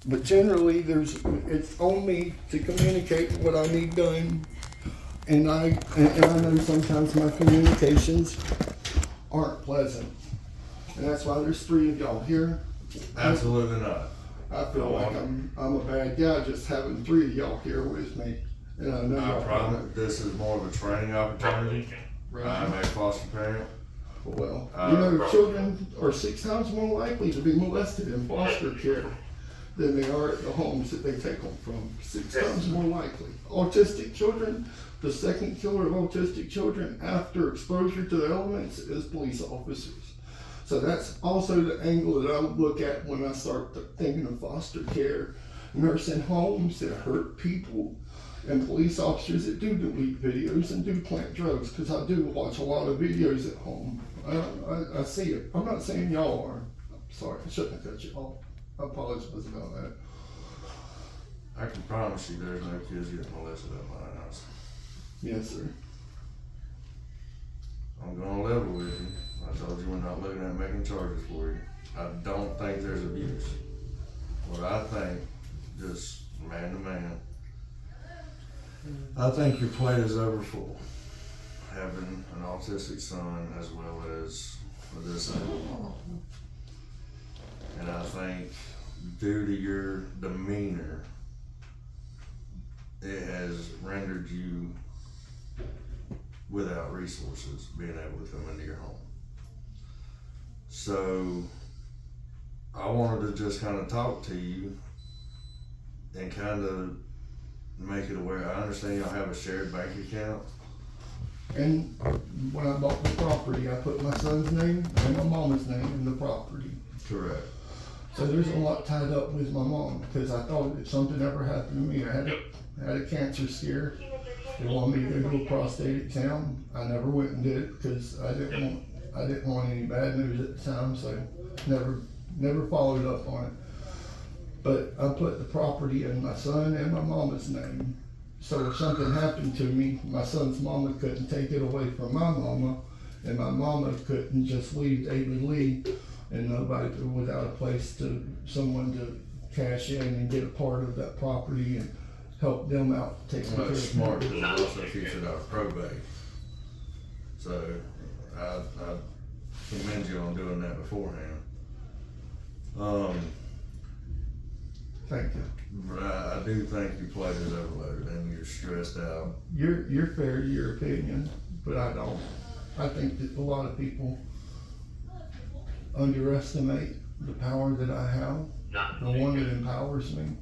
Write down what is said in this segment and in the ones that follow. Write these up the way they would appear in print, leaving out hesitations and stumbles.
But generally, it's on me to communicate what I need done. And I know sometimes my communications aren't pleasant. And that's why there's 3 of y'all here. Absolutely not. I feel like I'm a bad guy just having 3 of y'all here with me. And I know I y'all promise this is more of a training opportunity. right. I'm a foster parent. Well, you know, children are 6 times more likely to be molested in foster care than they are at the homes that they take them from. 6 times more likely. Autistic children, the second killer of autistic children after exposure to the elements is police officers. So that's also the angle that I would look at when I start thinking of foster care, nursing homes that hurt people, and police officers that do delete videos and do plant drugs, because I do watch a lot of videos at home. I see it. I'm not saying y'all are. I'm sorry, I shouldn't have cut you off. I apologize about that. I can promise you there's no kids getting molested at my house. Yes, sir. I'm gonna level with you. I told you we're not looking at making charges for you. I don't think there's abuse. What I think, just man to man, I think your plate is over full. Having an autistic son as well as a disabled mom. And I think due to your demeanor, it has rendered you without resources being able to come into your home. So I wanted to just kind of talk to you and kind of make it aware. I understand y'all have a shared bank account. And when I bought the property, I put my son's name and my mama's name in the property. Correct. So there's a lot tied up with my mom, because I thought if something ever happened to me, I had a cancer scare. They wanted me to go to a prostate exam. I never went and did it because I didn't want any bad news at the time, so never followed up on it. But I put the property in my son and my mama's name. So if something happened to me, my son's mama couldn't take it away from my mama, and my mama couldn't just leave David Lee and nobody without a place someone to cash in and get a part of that property and help them out taking care of That's it. smart, because it also keeps it out of probate. So I commend you on doing that beforehand. Thank you. But I do think your plate is overloaded and you're stressed out. You're fair to your opinion, but I don't. I think that a lot of people underestimate the power that I have, the one that empowers me.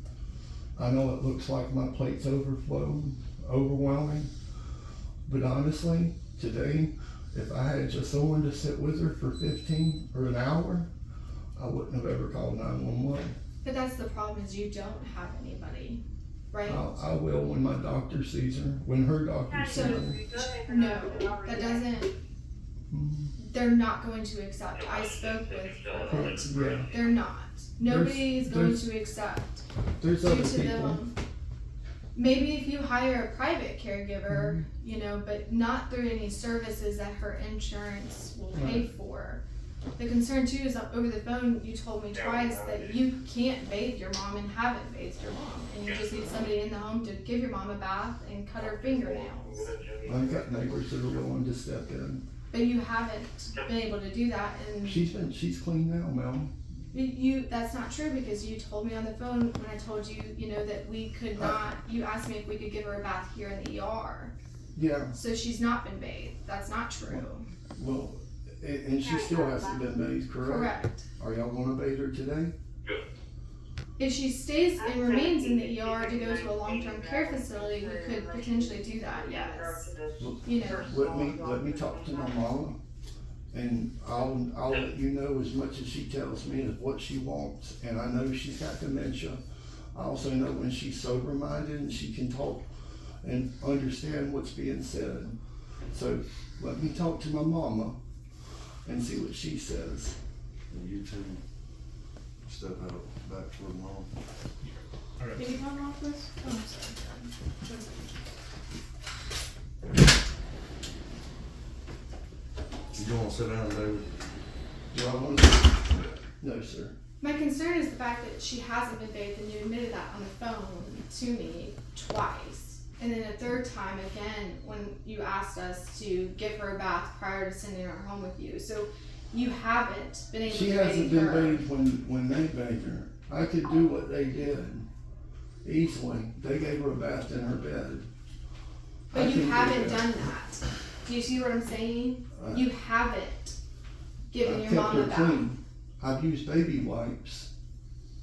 I know it looks like my plate's overwhelming, but honestly, today, if I had just someone to sit with her for 15 or an hour, I wouldn't have ever called 911. But that's the problem, is you don't have anybody, right? I will when my doctor sees her, when her doctor sees her. No, that doesn't, they're not going to accept. I spoke with them. Yeah. They're not. Nobody's going to accept. There's Due other to people. them. Maybe if you hire a private caregiver, you know, but not through any services that her insurance will pay for. The concern too is that over the phone, you told me twice that you can't bathe your mom and haven't bathed your mom. And you just need somebody in the home to give your mom a bath and cut her fingernails. I've got neighbors that are willing to step in. But you haven't been able to do that, and She's clean now, Mel. that's not true, because you told me on the phone when I told you, you know, that we could not, you asked me if we could give her a bath here in the ER. Yeah. So she's not been bathed. That's not true. Well, and she still hasn't been bathed, correct? Correct. Are y'all gonna bathe her today? If she stays and remains in the ER to go to a long-term care facility, we could potentially do that, yes. You know, Let me talk to my mama, and I'll let you know as much as she tells me of what she wants. And I know she's got dementia. I also know when she's sober-minded and she can talk and understand what's being said. So let me talk to my mama and see what she says. And you two step out back toward mom. did you come off this? Oh, I'm sorry. You want to sit down, David? Do I want to? No, sir. My concern is the fact that she hasn't been bathed, and you admitted that on the phone to me twice. And then a third time again when you asked us to give her a bath prior to sending her home with you. So you haven't been able She to hasn't bathe been her. bathed when they bathed her. I could do what they did easily. They gave her a bath in her bed. I But you can do haven't that. done that. Do you see what I'm saying? You haven't given I've your kept mom a her bath. clean. I've used baby wipes.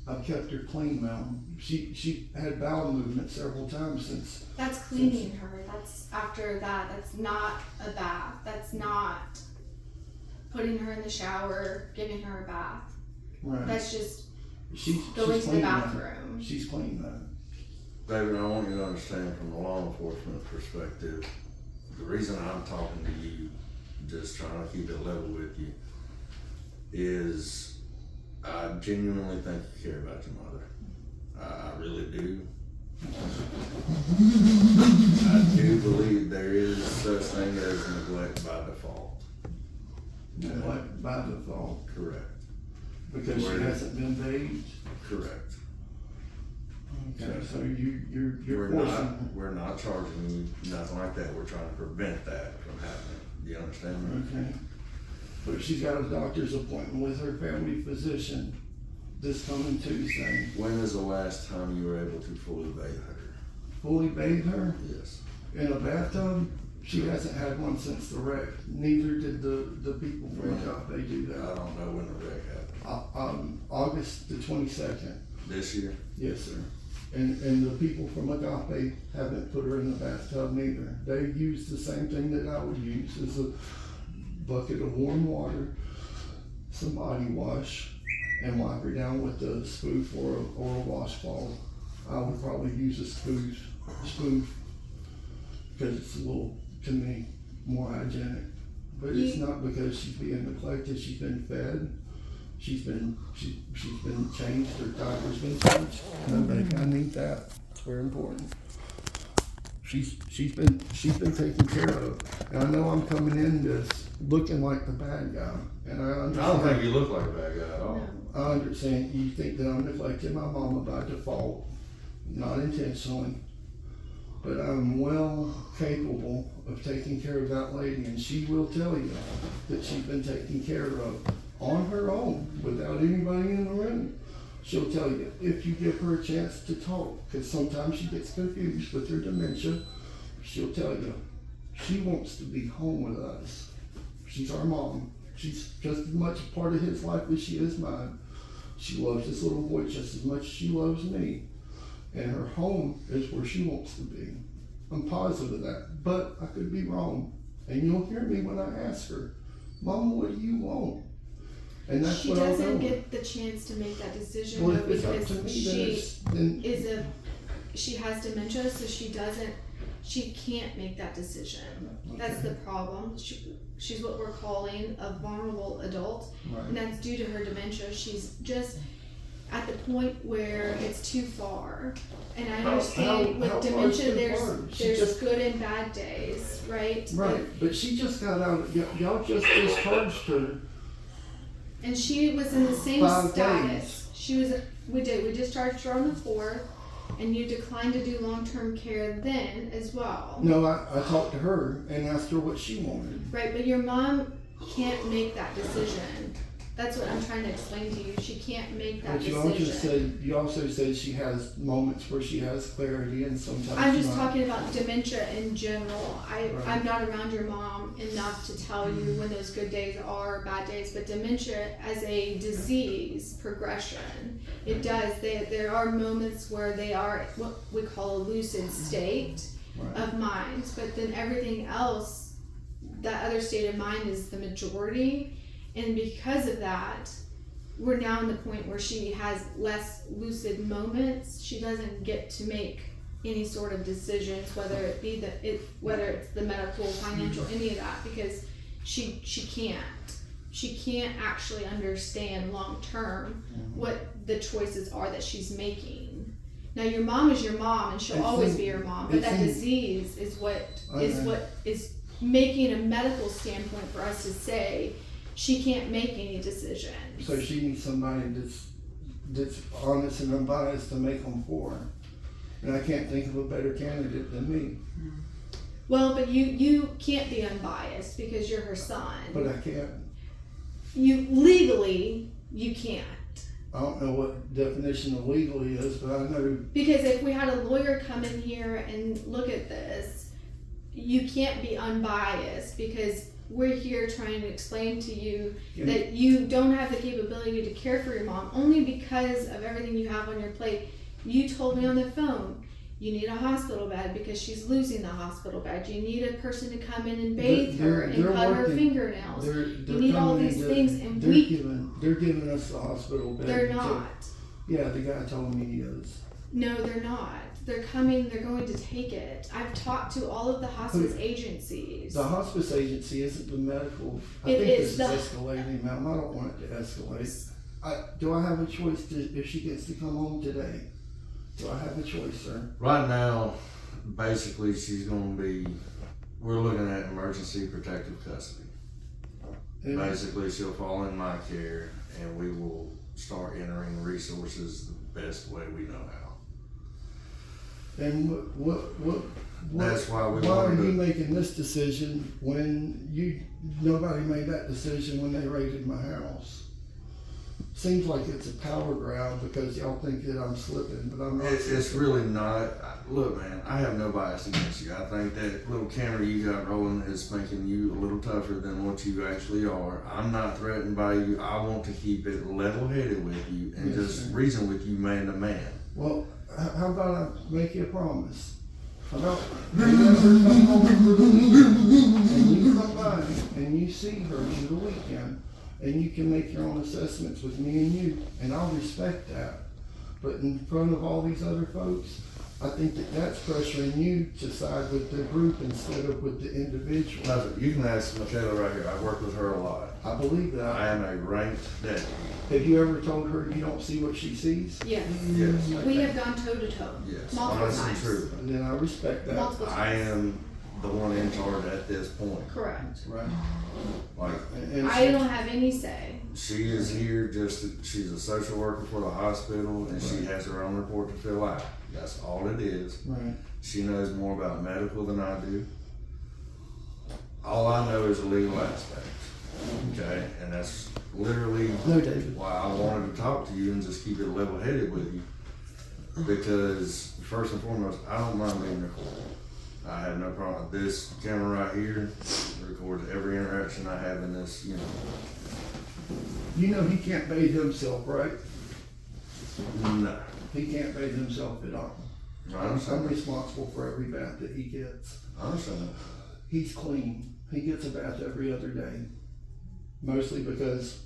I've kept her clean now. She had bowel movement several times since. That's cleaning her. That's after that. That's not a bath. That's not putting her in the shower, giving her a bath. Right. That's just She's going to the clean now. bathroom. She's clean now. David, I want you to understand from the law enforcement perspective, the reason I'm talking to you, just trying to keep it level with you, is I genuinely think you care about your mother. I really do. I do believe there is such thing as neglect by default. Like by default. Correct. Because she hasn't been bathed. Correct. Okay, so you're forcing. We're not charging you, nothing like that. We're trying to prevent that from happening. Do you understand me? Okay. But she's got a doctor's appointment with her family physician this coming Tuesday. When is the last time you were able to fully bathe her? Fully bathe her Yes. in a bathtub? She hasn't had one since the wreck. Neither did the people from the top. They do I that. don't know when the wreck happened. August the 22nd. This year? Yes, sir. And the people from Agape haven't put her in the bathtub neither. They use the same thing that I would use, is a bucket of warm water, some body wash, and wipe her down with a spoof or a washcloth. I would probably use a spoof, because it's a little, to me, more hygienic. But it's not because she's being neglected. She's been fed. She's been changed. Her diaper's been changed. No, baby, I need that. It's very important. She's been taken care of. And I know I'm coming in this looking like the bad guy. And I understand. I don't think you look like a bad guy at all. No. I understand you think that I'm neglecting my mama by default, not intentionally. But I'm well capable of taking care of that lady, and she will tell you that she's been taken care of on her own, without anybody in the room. She'll tell you if you give her a chance to talk, because sometimes she gets confused with her dementia. She'll tell you she wants to be home with us. She's our mom. She's just as much a part of his life as she is mine. She loves this little boy just as much as she loves me. And her home is where she wants to be. I'm positive of that, but I could be wrong. And you'll hear me when I ask her, Mom, what do you want? And that's She what I'll doesn't go get the chance to make that decision Well, though, if it's up to because me, then she has dementia, so she can't make that decision. That's the problem. She's what we're calling a vulnerable adult, right. and that's due to her dementia. She's just at the point where it's too far. And I understand with how far dementia is too far? there's good and bad days, right? Right, but she just got out, y'all just discharged her. And she was in the same 5 status. We discharged her on the 4th, and you declined to do long-term care then as well. No, I talked to her and asked her what she wanted. Right, but your mom can't make that decision. That's what I'm trying to explain to you. She can't make that But you also said she has moments where she has clarity and sometimes I'm just not. talking about dementia in general. Right. I'm not around your mom enough to tell you when those good days are bad days, but dementia as a disease progression, it does. There are moments where they are what we call a lucid state of mind, but then everything else, that other state of mind is the majority. And because of that, we're now in the point where she has less lucid moments. She doesn't get to make any sort of decisions, whether it be whether it's the medical, financial, any of that, because she can't actually understand long term what the choices are that she's making. Now your mom is your mom, and she'll always be your mom, but that disease is what is making a medical standpoint for us to say she can't make any decisions. So she needs somebody that's that's honest and unbiased to make them for her. And I can't think of a better candidate than me, Well, but you can't be unbiased because you're her son. but I can't. You legally, you can't. I don't know what definition of legally is, but I know. Because if we had a lawyer come in here and look at this, you can't be unbiased because we're here trying to explain to you that you don't have the capability to care for your mom only because of everything you have on your plate. You told me on the phone, you need a hospital bed because she's losing the hospital bed. You need a person to come in and bathe her and cut her fingernails. You need all these things, and they're giving us the hospital bed. They're not. Yeah, the guy told me he is. No, they're not. They're coming, they're going to take it. I've talked to all of the hospice agencies. The hospice agency isn't the medical. I It think is this is escalating, ma'am. I don't want it to escalate. Do I have a choice if she gets to come home today? Do I have a choice, sir? Right now, basically, we're looking at emergency protective custody. And- Basically, she'll fall in my care, and we will start entering resources the best way we know how. And That's why we why wanted are you to- making this decision when nobody made that decision when they raided my house? Seems like it's a power grab because y'all think that I'm slipping, but I'm not. It's really not. Look, man, I have no bias against you. I think that little camera you got rolling is making you a little tougher than what you actually are. I'm not threatened by you. I want to keep it level-headed with you and Yes, just sir. reason with you man to man. Well, how about I make you a promise? How about you let her come home for the weekend, and you come by and you see her for the weekend, and you can make your own assessments with me and you, and I'll respect that. But in front of all these other folks, I think that that's pressuring you to side with the group instead of with the individual. Listen, you can ask Michaela right here. I work with her a lot. I believe that. I am a ranked deputy. Have you ever told her you don't see what she sees? Yes. Yes. We have gone toe to toe. Yes. Multiple Honest and times. true. And then I respect that. Multiple times. I am the one in charge at this point. Correct. Right. Like, And I don't have any say. she is here she's a social worker for the hospital, and she has her own report to fill out. That's all it is. Right. She knows more about medical than I do. All I know is the legal aspects. Okay? And that's literally No, David. why I wanted to talk to you and just keep it level-headed with you. Because first and foremost, I don't mind being recorded. I have no problem. This camera right here records every interaction I have in this, You know he can't bathe himself, right? No. He can't bathe himself at all. I I'm understand. responsible for every bath that he gets. I understand. He's clean. He gets a bath every other day. Mostly because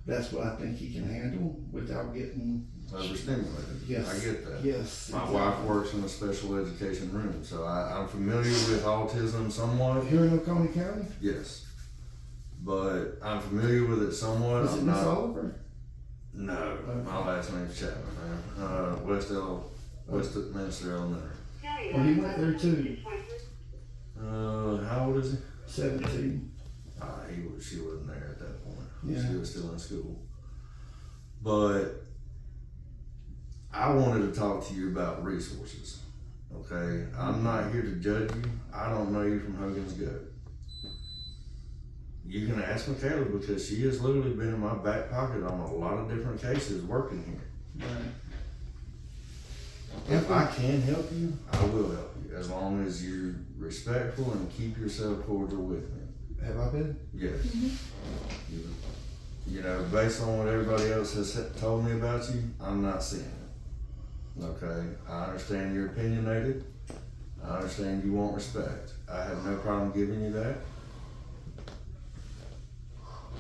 that's what I think he can handle without getting. Overstimulated. Yes. I get that. Yes. My wife works in a special education room, so I'm familiar with autism somewhat. Here in Oconee County? Yes. But I'm familiar with it somewhat. Is it I'm Miss not. Oliver? No. Okay. My last name's Chapman, man. Westminster Elementary. Well, he went there too. How old is he? 17. She wasn't there at that point. Yeah. She was still in school. But I wanted to talk to you about resources. Okay? I'm not here to judge you. I don't know you from Hogan's Goat. You can ask Michaela because she has literally been in my back pocket on a lot of different cases working here. Right. If I can help you, I will help you as long as you're respectful and keep yourself cordial with me. Have I been? Yes. You know, based on what everybody else has told me about you, I'm not seeing it. Okay? I understand you're opinionated. I understand you want respect. I have no problem giving you that.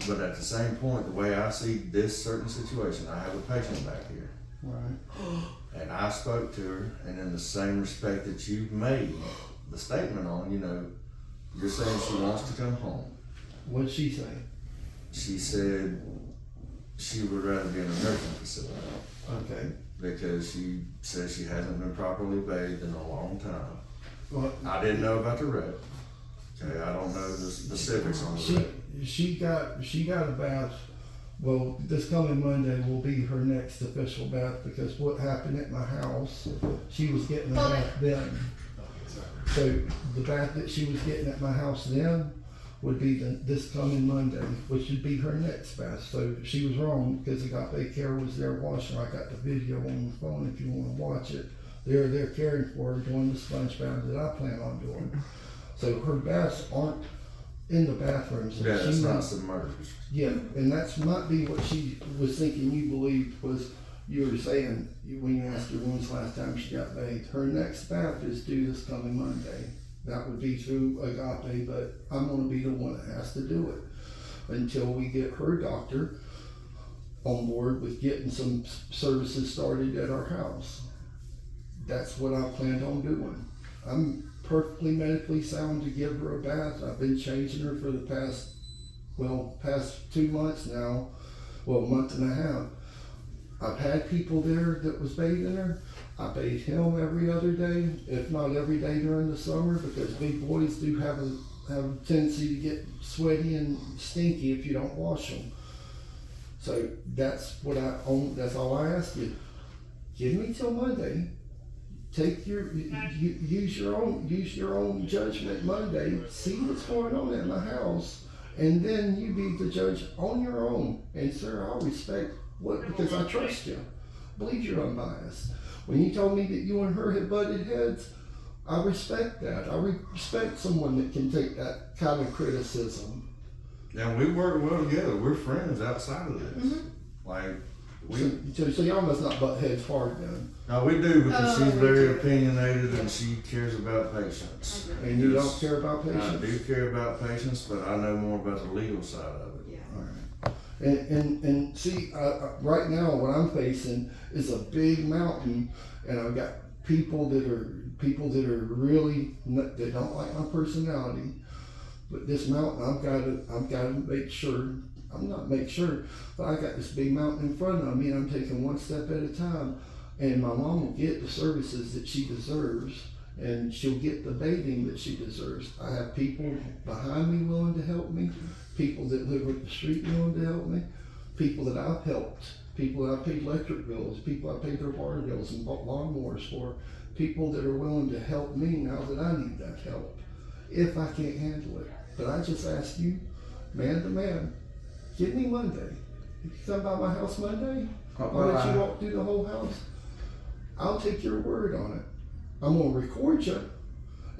But at the same point, the way I see this certain situation, I have a patient back here. Right. And I spoke to her, and in the same respect that you've made the statement on, you're saying she wants to come home. What'd she say? She said she would rather be in a nursing facility Okay. because she says she hasn't been properly bathed in a long time. Well, I didn't know about the wreck. Okay, I don't know the specifics on the wreck. she got a bath Well, this coming Monday will be her next official bath, because what happened at my house, she was getting a bath then. So the bath that she was getting at my house then would be this coming Monday, which would be her next bath. So she was wrong, because Agape Care was there washing her. I got the video on the phone if you want to watch it. They're there caring for her, doing the sponge bath that I plan on doing. So her baths aren't in the bathrooms. Yeah, it's not submerged. Yeah, and that's might be what she was thinking you believed was, you were saying, when you asked her when's the last time she got bathed. Her next bath is due this coming Monday. That would be through Agape, but I'm gonna be the one that has to do it until we get her doctor on board with getting some services started at our house. That's what I planned on doing. I'm perfectly medically sound to give her a bath. I've been changing her for the past 2 months now, a month and a half. I've had people there that was bathing her. I bathe him every other day, if not every day during the summer, because big boys do have a tendency to get sweaty and stinky if you don't wash them. So that's what that's all I ask you. Give me till Monday. Use your own judgment Monday. See what's going on at my house, and then you be the judge on your own. And sir, I'll respect because I trust you. I believe you're unbiased. When you told me that you and her had butted heads, I respect that. I respect someone that can take that kind of criticism. And we work well together. We're friends outside of this. Mm-hmm. Like so y'all must not butt heads hard then. No, we do, because she's we very do. opinionated and she cares about patients. And you don't care about I patients? do care about patients, but I know more about the legal side of it. And see, right now what I'm facing is a big mountain, and I've got people that are really that don't like my personality. But this mountain, I've got to make sure. I'm not make sure, but I got this big mountain in front of me, and I'm taking one step at a time. And my mom will get the services that she deserves, and she'll get the bathing that she deserves. I have people behind me willing to help me, people that live up the street willing to help me, people that I've helped, people that I paid electric bills, people I paid their water bills and bought lawnmowers for, people that are willing to help me now that I need that help, if I can't handle it. But I just ask you, man to man, give me Monday. If you come by my house Monday, I'll let you walk through the whole house. I'll take your word on it. I'm gonna record you,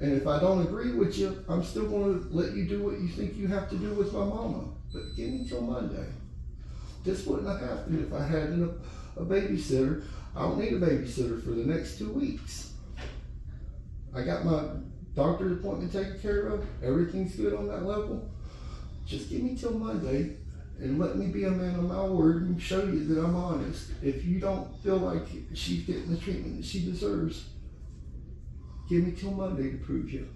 and if I don't agree with you, I'm still gonna let you do what you think you have to do with my mama. But give me till Monday. This wouldn't have happened if I had a babysitter. I don't need a babysitter for the next 2 weeks. I got my doctor's appointment taken care of. Everything's good on that level. Just give me till Monday and let me be a man of my word and show you that I'm honest. If you don't feel like she's getting the treatment that she deserves, give me till Monday to prove you.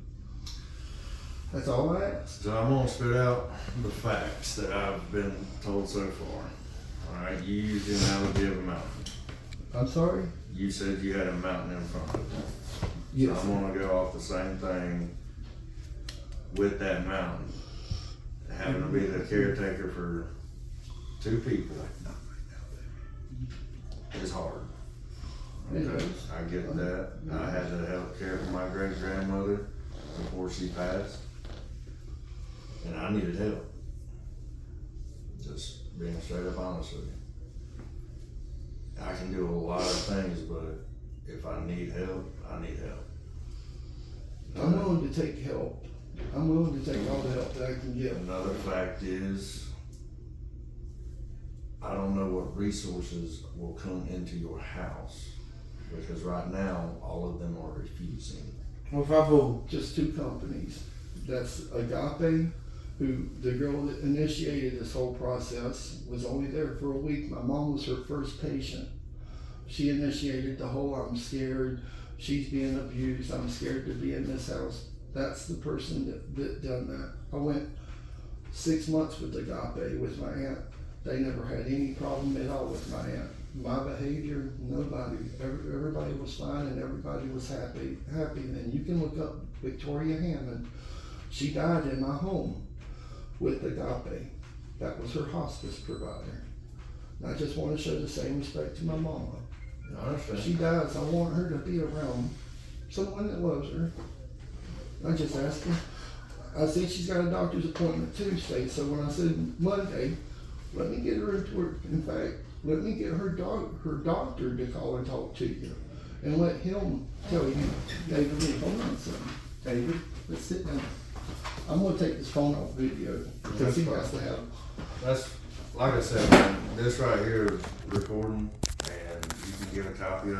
That's all I ask. So I'm gonna spit out the facts that I've been told so far. Alright, you used the analogy of a mountain. I'm sorry? You said you had a mountain in front of you. Yes. So I'm gonna go off the same thing with that mountain. Having to be the caretaker for 2 people is hard. It Okay, is. I get that. I had to help care for my great grandmother before she passed, and I needed help. Just being straight up honest with you. I can do a lot of things, but if I need help, I need help. I'm willing to take help. I'm willing to take all the help that I can get. Another fact is, I don't know what resources will come into your house, because right now, all of them are refusing. Well, if I vote just 2 companies, that's Agape, who, the girl that initiated this whole process, was only there for a week. My mom was her first patient. She initiated the whole, I'm scared, she's being abused, I'm scared to be in this house. That's the person that done that. I went 6 months with Agape with my aunt. They never had any problem at all with my aunt. My behavior, nobody. Everybody was fine and everybody was happy. And you can look up Victoria Hammond. She died in my home with Agape. That was her hospice provider. And I just wanna show the same respect to my mama. I understand. If she dies, I want her to be around someone that loves her. I just asked her. I see she's got a doctor's appointment Tuesday, so when I said Monday, let me get her into work. In fact, let me get her doctor to call and talk to you. And let him tell you, David, hold on, son. David, let's sit down. I'm gonna take this phone off video because he has to have. That's, like I said, man, this right here is recording, and you can get a copy of it.